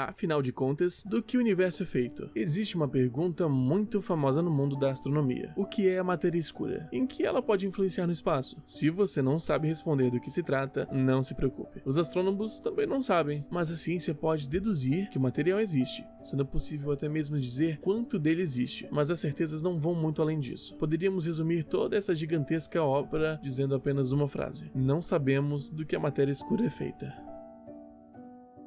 Afinal de contas, do que o universo é feito? Existe uma pergunta muito famosa no mundo da astronomia. O que é a matéria escura? Em que ela pode influenciar no espaço? Se você não sabe responder do que se trata, não se preocupe. Os astrônomos também não sabem, mas a ciência pode deduzir que o material existe, sendo possível até mesmo dizer quanto dele existe, mas as certezas não vão muito além disso. Poderíamos resumir toda essa gigantesca obra dizendo apenas uma frase: não sabemos do que a matéria escura é feita.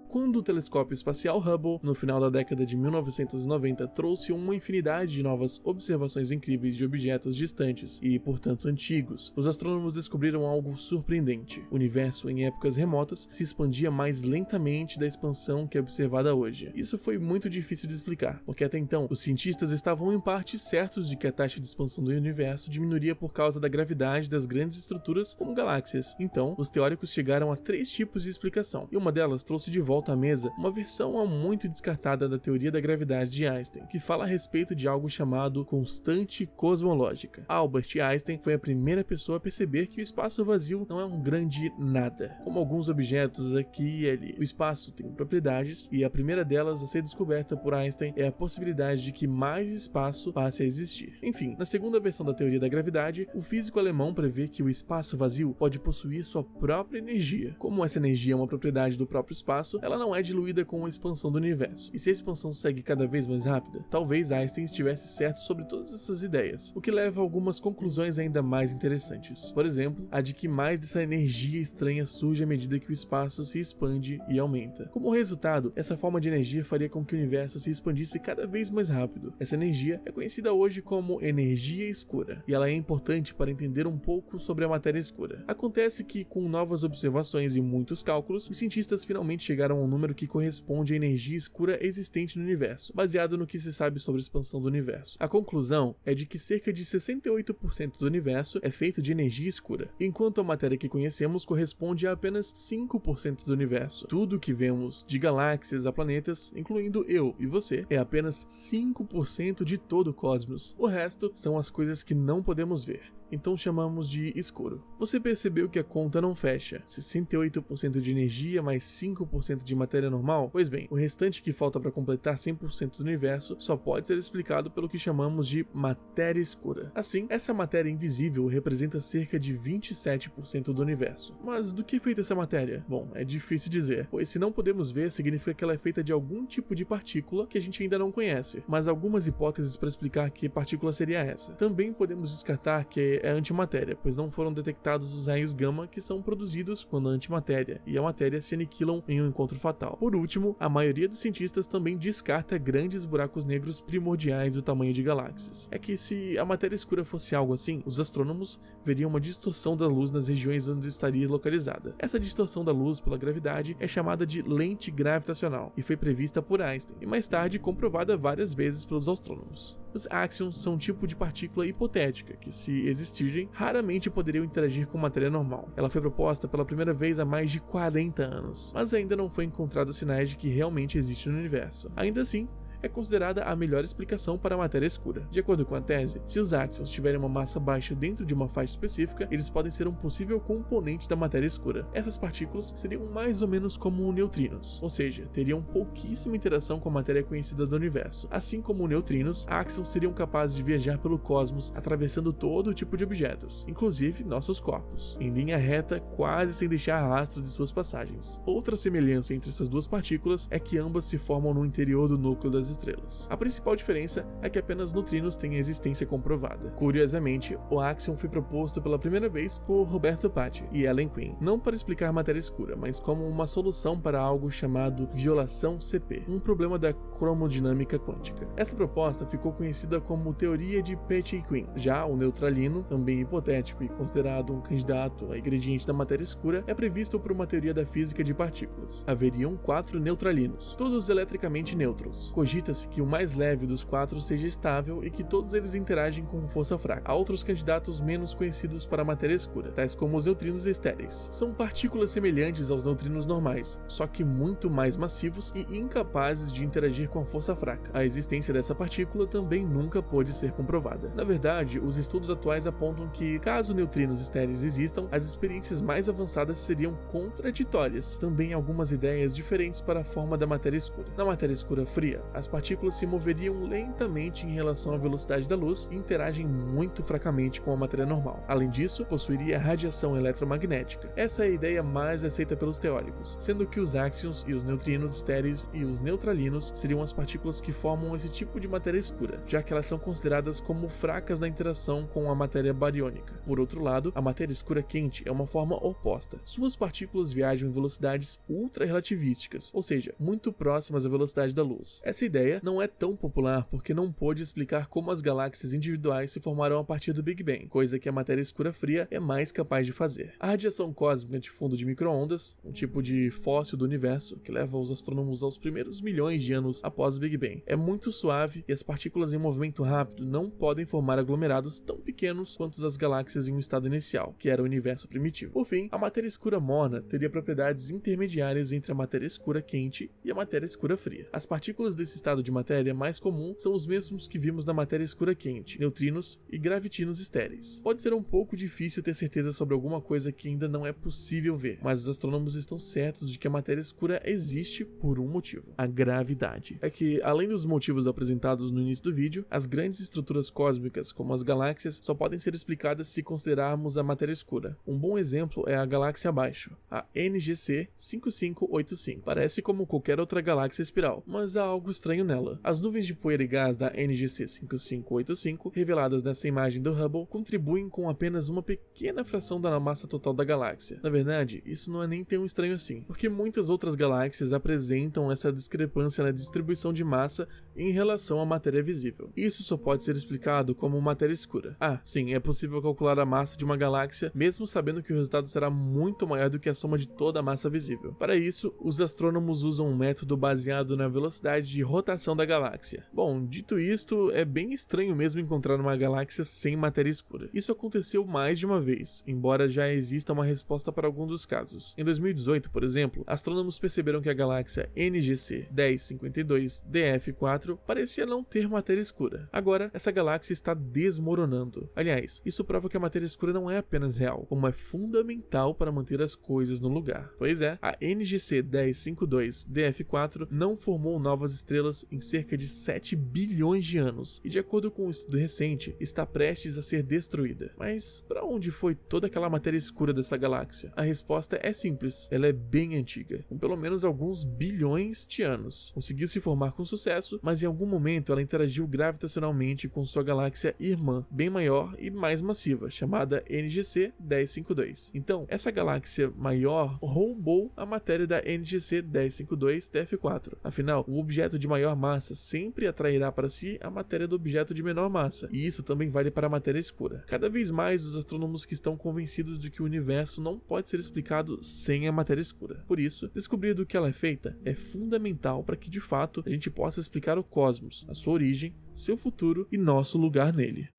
Quando o telescópio espacial Hubble, no final da década de 1990, trouxe uma infinidade de novas observações incríveis de objetos distantes e, portanto, antigos, os astrônomos descobriram algo surpreendente. O universo, em épocas remotas, se expandia mais lentamente da expansão que é observada hoje. Isso foi muito difícil de explicar, porque até então, os cientistas estavam em parte certos de que a taxa de expansão do universo diminuiria por causa da gravidade das grandes estruturas como galáxias. Então, os teóricos chegaram a 3 tipos de explicação, e uma delas trouxe de volta à mesa uma versão muito descartada da teoria da gravidade de Einstein, que fala a respeito de algo chamado constante cosmológica. Albert Einstein foi a primeira pessoa a perceber que o espaço vazio não é um grande nada. Como alguns objetos aqui e ali, o espaço tem propriedades, e a primeira delas a ser descoberta por Einstein é a possibilidade de que mais espaço passe a existir. Enfim, na segunda versão da teoria da gravidade, o físico alemão prevê que o espaço vazio pode possuir sua própria energia. Como essa energia é uma propriedade do próprio espaço, ela não é diluída com a expansão do universo. E se a expansão segue cada vez mais rápida, talvez Einstein estivesse certo sobre todas essas ideias, o que leva a algumas conclusões ainda mais interessantes. Por exemplo, a de que mais dessa energia estranha surge à medida que o espaço se expande e aumenta. Como resultado, essa forma de energia faria com que o universo se expandisse cada vez mais rápido. Essa energia é conhecida hoje como energia escura, e ela é importante para entender um pouco sobre a matéria escura. Acontece que, com novas observações e muitos cálculos, os cientistas finalmente chegaram a um número que corresponde à energia escura existente no universo, baseado no que se sabe sobre a expansão do universo. A conclusão é de que cerca de 68% do universo é feito de energia escura, enquanto a matéria que conhecemos corresponde a apenas 5% do universo. Tudo que vemos, de galáxias a planetas, incluindo eu e você, é apenas 5% de todo o cosmos. O resto são as coisas que não podemos ver, então chamamos de escuro. Você percebeu que a conta não fecha? 68% de energia mais 5% de matéria normal? Pois bem, o restante que falta para completar 100% do universo só pode ser explicado pelo que chamamos de matéria escura. Assim, essa matéria invisível representa cerca de 27% do universo. Mas do que é feita essa matéria? Bom, é difícil dizer, pois se não podemos ver, significa que ela é feita de algum tipo de partícula que a gente ainda não conhece, mas algumas hipóteses para explicar que partícula seria essa. Também podemos descartar que é antimatéria, pois não foram detectados os raios gama que são produzidos quando a antimatéria e a matéria se aniquilam em um encontro fatal. Por último, a maioria dos cientistas também descarta grandes buracos negros primordiais do tamanho de galáxias. É que se a matéria escura fosse algo assim, os astrônomos veriam uma distorção da luz nas regiões onde estaria localizada. Essa distorção da luz pela gravidade é chamada de lente gravitacional e foi prevista por Einstein e mais tarde comprovada várias vezes pelos astrônomos. Os axions são um tipo de partícula hipotética que, se existirem, raramente poderiam interagir com matéria normal. Ela foi proposta pela primeira vez há mais de 40 anos, mas ainda não foi encontrado sinais de que realmente existe no universo. Ainda assim, é considerada a melhor explicação para a matéria escura. De acordo com a tese, se os áxions tiverem uma massa baixa dentro de uma faixa específica, eles podem ser um possível componente da matéria escura. Essas partículas seriam mais ou menos como neutrinos, ou seja, teriam pouquíssima interação com a matéria conhecida do universo. Assim como neutrinos, áxions seriam capazes de viajar pelo cosmos, atravessando todo tipo de objetos, inclusive nossos corpos, em linha reta, quase sem deixar rastro de suas passagens. Outra semelhança entre essas duas partículas é que ambas se formam no interior do núcleo das estrelas. A principal diferença é que apenas neutrinos têm existência comprovada. Curiosamente, o axion foi proposto pela primeira vez por Roberto Patti e Ellen Quinn, não para explicar matéria escura, mas como uma solução para algo chamado violação CP, um problema da cromodinâmica quântica. Essa proposta ficou conhecida como teoria de Patti e Quinn. Já o neutralino, também hipotético e considerado um candidato a ingrediente da matéria escura, é previsto por uma teoria da física de partículas. Haveriam 4 neutralinos, todos eletricamente neutros. Cogita Acredita-se que o mais leve dos 4 seja estável e que todos eles interagem com força fraca. Há outros candidatos menos conhecidos para a matéria escura, tais como os neutrinos estéreis. São partículas semelhantes aos neutrinos normais, só que muito mais massivos e incapazes de interagir com a força fraca. A existência dessa partícula também nunca pôde ser comprovada. Na verdade, os estudos atuais apontam que, caso neutrinos estéreis existam, as experiências mais avançadas seriam contraditórias. Também algumas ideias diferentes para a forma da matéria escura. Na matéria escura fria, as partículas se moveriam lentamente em relação à velocidade da luz e interagem muito fracamente com a matéria normal. Além disso, possuiria radiação eletromagnética. Essa é a ideia mais aceita pelos teóricos, sendo que os áxions e os neutrinos estéreis e os neutralinos seriam as partículas que formam esse tipo de matéria escura, já que elas são consideradas como fracas na interação com a matéria bariônica. Por outro lado, a matéria escura quente é uma forma oposta. Suas partículas viajam em velocidades ultra-relativísticas, ou seja, muito próximas à velocidade da luz. Essa ideia não é tão popular porque não pôde explicar como as galáxias individuais se formaram a partir do Big Bang, coisa que a matéria escura fria é mais capaz de fazer. A radiação cósmica de fundo de micro-ondas, um tipo de fóssil do universo que leva os astrônomos aos primeiros milhões de anos após o Big Bang, é muito suave e as partículas em movimento rápido não podem formar aglomerados tão pequenos quanto as galáxias em um estado inicial, que era o universo primitivo. Por fim, a matéria escura morna teria propriedades intermediárias entre a matéria escura quente e a matéria escura fria. As partículas desse estado de matéria mais comum são os mesmos que vimos na matéria escura quente, neutrinos e gravitinos estéreis. Pode ser um pouco difícil ter certeza sobre alguma coisa que ainda não é possível ver, mas os astrônomos estão certos de que a matéria escura existe por um motivo: a gravidade. É que, além dos motivos apresentados no início do vídeo, as grandes estruturas cósmicas, como as galáxias, só podem ser explicadas se considerarmos a matéria escura. Um bom exemplo é a galáxia abaixo, a NGC 5585. Parece como qualquer outra galáxia espiral, mas há algo estranho nela. As nuvens de poeira e gás da NGC 5585, reveladas nessa imagem do Hubble, contribuem com apenas uma pequena fração da massa total da galáxia. Na verdade, isso não é nem tão estranho assim, porque muitas outras galáxias apresentam essa discrepância na distribuição de massa em relação à matéria visível. Isso só pode ser explicado como matéria escura. Ah, sim, é possível calcular a massa de uma galáxia, mesmo sabendo que o resultado será muito maior do que a soma de toda a massa visível. Para isso, os astrônomos usam um método baseado na velocidade de rotação da galáxia. Bom, dito isto, é bem estranho mesmo encontrar uma galáxia sem matéria escura. Isso aconteceu mais de uma vez, embora já exista uma resposta para alguns dos casos. Em 2018, por exemplo, astrônomos perceberam que a galáxia NGC 1052 DF4 parecia não ter matéria escura. Agora, essa galáxia está desmoronando. Aliás, isso prova que a matéria escura não é apenas real, como é fundamental para manter as coisas no lugar. Pois é, a NGC 1052 DF4 não formou novas estrelas em cerca de 7 bilhões de anos, e de acordo com um estudo recente, está prestes a ser destruída. Mas para onde foi toda aquela matéria escura dessa galáxia? A resposta é simples: ela é bem antiga, com pelo menos alguns bilhões de anos. Conseguiu se formar com sucesso, mas em algum momento ela interagiu gravitacionalmente com sua galáxia irmã, bem maior e mais massiva, chamada NGC 1052. Então, essa galáxia maior roubou a matéria da NGC 1052 DF4. Afinal, o objeto de maior massa sempre atrairá para si a matéria do objeto de menor massa, e isso também vale para a matéria escura. Cada vez mais os astrônomos que estão convencidos de que o universo não pode ser explicado sem a matéria escura. Por isso, descobrir do que ela é feita é fundamental para que de fato a gente possa explicar o cosmos, a sua origem, seu futuro e nosso lugar nele.